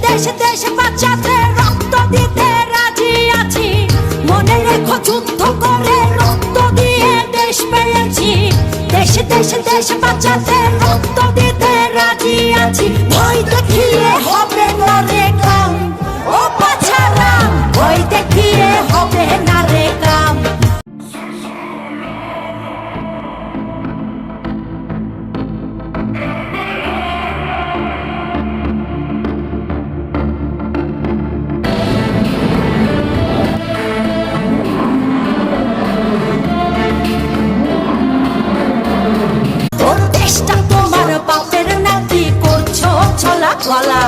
দেশ দেশ বাঁচাতে রক্ত দিতে রাজি আছি। মনে রেখো যুদ্ধ করে রক্ত দিয়ে দেশ পেয়েছি। দেশ দেশ দেশ বাঁচাতে রক্ত দিতে রাজি আছি। ভয় দেখিয়ে হবে না রে কাম, ও বাছারা ভয় দেখিয়ে হবে না রে কাম। ওর দেশটা তোমার বাপের নাতি, করছো ছলা গলা।